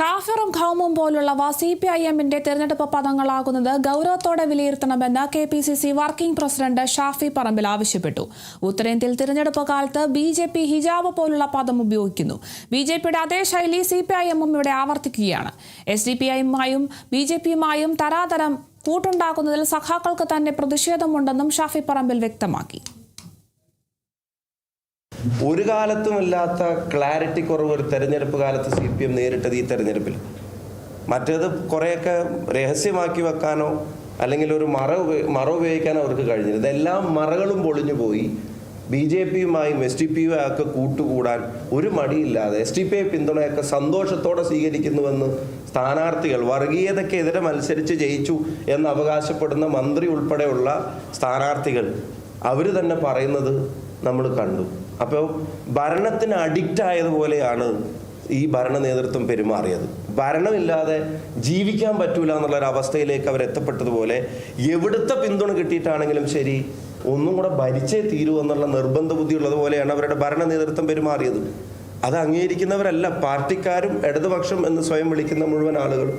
കാഫിറും ഖൗമും പോലുള്ളവ CPIM-ന്റെ തെരഞ്ഞെടുപ്പ് പദങ്ങളാകുന്നത് ഗൗരവത്തോടെ വിലയിരുത്തണമെന്ന് KPCC working president Shafi Parambil ആവശ്യപ്പെട്ടു. ഉത്തരേന്ത്യയിൽ തെരഞ്ഞെടുപ്പ് കാലത്ത് BJP ഹിജാബ് പോലുള്ള പദം ഉപയോഗിക്കുന്നു. BJPയുടെ അതേ ശൈലി CPIM-ഉം ഇവിടെ ആവർത്തിക്കുകയാണ്. SDPI-യുമായും BJP-യുമായും തരാതരം കൂട്ടുണ്ടാക്കുന്നതിൽ സഖാക്കൾക്ക് തന്നെ പ്രതിഷേധമുണ്ടെന്നും ഷാഫി പറമ്പിൽ വ്യക്തമാക്കി. ഒരു കാലത്തുമില്ലാത്ത ക്ലാരിറ്റി കുറവ് ഒരു തെരഞ്ഞെടുപ്പ് കാലത്ത് CPM നേരിട്ടത് ഈ തെരഞ്ഞെടുപ്പിൽ. മറ്റേത് കുറേയൊക്കെ രഹസ്യമാക്കി വെക്കാനോ അല്ലെങ്കിൽ ഒരു മറ ഉപയോഗിക്കാനോ അവർക്ക് കഴിഞ്ഞില്ല. ഇതെല്ലാം മറകളും പൊളിഞ്ഞു പോയി. BJP-യുമായും SDPI-യും ഒക്കെ കൂട്ടുകൂടാൻ ഒരു മടിയില്ലാതെ SDPI പിന്തുണയൊക്കെ സന്തോഷത്തോടെ സ്വീകരിക്കുന്നുവെന്ന് സ്ഥാനാർത്ഥികൾ വർഗീയതയ്ക്കെതിരെ മത്സരിച്ച് ജയിച്ചു എന്ന് അവകാശപ്പെടുന്ന മന്ത്രി ഉൾപ്പെടെയുള്ള സ്ഥാനാർത്ഥികൾ അവർ തന്നെ പറയുന്നത് നമ്മൾ കണ്ടു. അപ്പോൾ ഭരണത്തിന് അഡിക്റ്റ് ആയതുപോലെയാണ് ഈ ഭരണ നേതൃത്വം പെരുമാറിയത്. ഭരണമില്ലാതെ ജീവിക്കാൻ പറ്റൂല എന്നുള്ളൊരവസ്ഥയിലേക്ക് അവർ എത്തപ്പെട്ടതുപോലെ എവിടുത്തെ പിന്തുണ കിട്ടിയിട്ടാണെങ്കിലും ശരി ഒന്നും കൂടെ ഭരിച്ചേ തീരൂ എന്നുള്ള നിർബന്ധ ബുദ്ധി ഉള്ളതുപോലെയാണ് അവരുടെ ഭരണ നേതൃത്വം പെരുമാറിയത്. അത് അംഗീകരിക്കുന്നവരല്ല പാർട്ടിക്കാരും ഇടതുപക്ഷം എന്ന് സ്വയം വിളിക്കുന്ന മുഴുവൻ ആളുകളും.